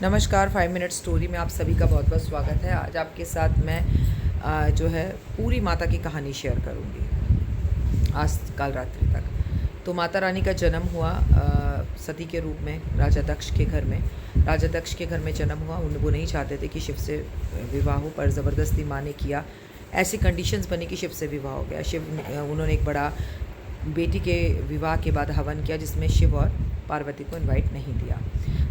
नमस्कार, 5 minute story में आप सभी का बहुत बहुत स्वागत है। आज आपके साथ मैं जो है पूरी माता की कहानी शेयर करूँगी आज काल रात्रि तक। तो माता रानी का जन्म हुआ सती के रूप में राजा दक्ष के घर में। राजा दक्ष के घर में जन्म हुआ। वो नहीं चाहते थे कि शिव से विवाह हो, पर ज़बरदस्ती माँ ने किया। ऐसी कंडीशंस बनी कि शिव से विवाह हो गया। उन्होंने एक बड़ा बेटी के विवाह के बाद हवन किया, जिसमें शिव और पार्वती को इनवाइट नहीं दिया।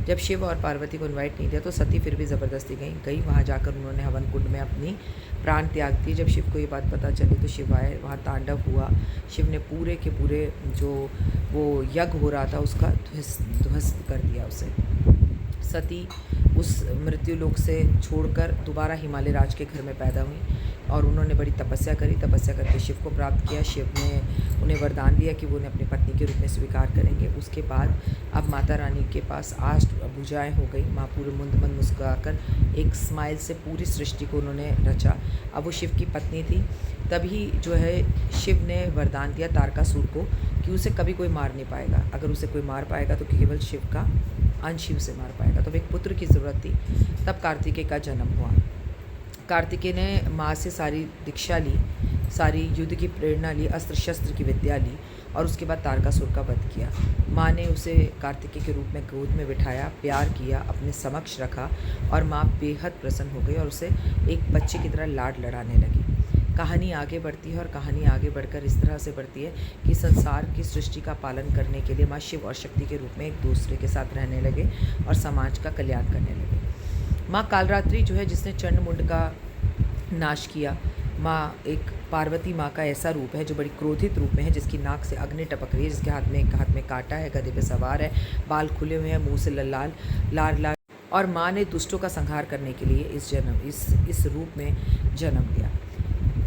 जब शिव और पार्वती को इनवाइट नहीं दिया तो सती फिर भी ज़बरदस्ती गई। वहाँ जाकर उन्होंने हवन कुंड में अपनी प्राण त्याग दी। जब शिव को ये बात पता चली तो शिव आए, वहाँ तांडव हुआ। शिव ने पूरे के पूरे जो वो यज्ञ हो रहा था उसका ध्वस्त कर दिया उसे। सती उस मृत्यु लोक से छोड़कर दोबारा हिमालय राज के घर में पैदा हुई और उन्होंने बड़ी तपस्या करी। तपस्या करके शिव को प्राप्त किया। शिव ने उन्हें वरदान दिया कि वो उन्हें अपनी पत्नी के रूप में स्वीकार करेंगे। उसके बाद अब माता रानी के पास 8 भुजाएँ हो गई। माँ पूरे मुंद मुस्कुराकर एक स्माइल से पूरी सृष्टि को उन्होंने रचा। अब वो शिव की पत्नी थी। तभी जो है शिव ने वरदान दिया तारकासुर को कि उसे कभी कोई मार नहीं पाएगा। अगर उसे कोई मार पाएगा तो केवल शिव का अंश शिव से मार पाएगा। तो एक पुत्र की ज़रूरत थी। तब कार्तिकेय का जन्म हुआ। कार्तिकेय ने माँ से सारी दीक्षा ली, सारी युद्ध की प्रेरणा ली, अस्त्र शस्त्र की विद्या ली और उसके बाद तारकासुर का वध किया। माँ ने उसे कार्तिकेय के रूप में गोद में बिठाया, प्यार किया, अपने समक्ष रखा और माँ बेहद प्रसन्न हो गई और उसे एक बच्चे की तरह लाड लड़ाने लगी। कहानी आगे बढ़ती है और कहानी आगे बढ़कर इस तरह से बढ़ती है कि संसार की सृष्टि का पालन करने के लिए माँ शिव और शक्ति के रूप में एक दूसरे के साथ रहने लगे और समाज का कल्याण करने लगे। माँ कालरात्रि जो है, जिसने चंडमुंड का नाश किया, माँ एक पार्वती माँ का ऐसा रूप है जो बड़ी क्रोधित रूप में है, जिसकी नाक से अग्नि टपक रही है, जिसके हाथ में कांटा है, गधे पे सवार है, बाल खुले हुए हैं, मुँह से लाल और माँ ने दुष्टों का संहार करने के लिए इस रूप में जन्म लिया।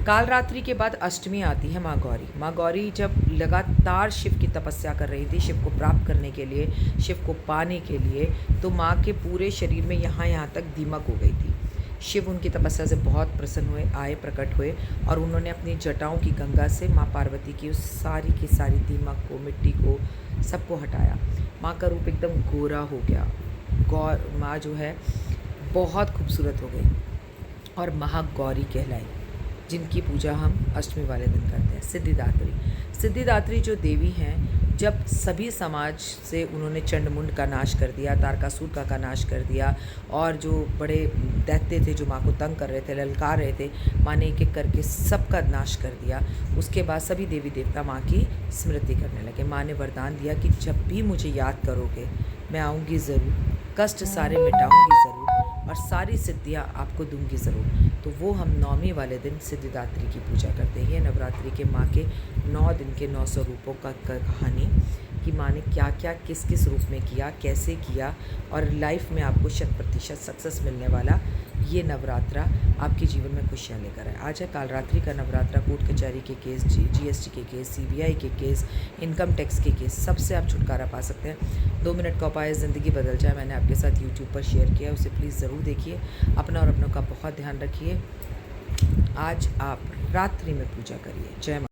कालरात्रि के बाद अष्टमी आती है माँ गौरी। माँ गौरी जब लगातार शिव की तपस्या कर रही थी, शिव को प्राप्त करने के लिए, शिव को पाने के लिए, तो माँ के पूरे शरीर में यहाँ तक दीमक हो गई थी। शिव उनकी तपस्या से बहुत प्रसन्न हुए, आए, प्रकट हुए और उन्होंने अपनी जटाओं की गंगा से माँ पार्वती की उस सारी की सारी दीमक को, मिट्टी को, सबको हटाया। माँ का रूप एकदम गोरा हो गया। माँ जो है बहुत खूबसूरत हो गई और महागौरी कहलाई, जिनकी पूजा हम अष्टमी वाले दिन करते हैं। सिद्धिदात्री जो देवी हैं, जब सभी समाज से उन्होंने चंडमुंड का नाश कर दिया, तारकासुर का नाश कर दिया और जो बड़े दैत्य थे जो माँ को तंग कर रहे थे, ललकार रहे थे, माँ ने एक एक करके सबका नाश कर दिया। उसके बाद सभी देवी देवता माँ की स्मृति करने लगे। माँ ने वरदान दिया कि जब भी मुझे याद करोगे मैं आऊँगी ज़रूर, कष्ट सारे मिटाऊँगी ज़रूर और सारी सिद्धियाँ आपको दूंगी ज़रूर। तो वो हम नवमी वाले दिन सिद्धिदात्री की पूजा करते हैं। नवरात्रि के माँ के 9 दिन के 9 स्वरूपों का कहानी कि माँ ने क्या क्या किस किस रूप में किया, कैसे किया और लाइफ में आपको 100% सक्सेस मिलने वाला ये नवरात्रा आपके जीवन में खुशियाँ लेकर आए। आज है कालरात्रि का नवरात्रा। कोर्ट कचहरी के केस, जीएसटी के केस, सीबीआई के केस, इनकम टैक्स के केस, सबसे आप छुटकारा पा सकते हैं। 2 मिनट का उपाय ज़िंदगी बदल जाए, मैंने आपके साथ यूट्यूब पर शेयर किया, उसे प्लीज़ ज़रूर देखिए। अपना और अपनों का बहुत ध्यान रखिए। आज आप रात्रि में पूजा करिए। जय माता।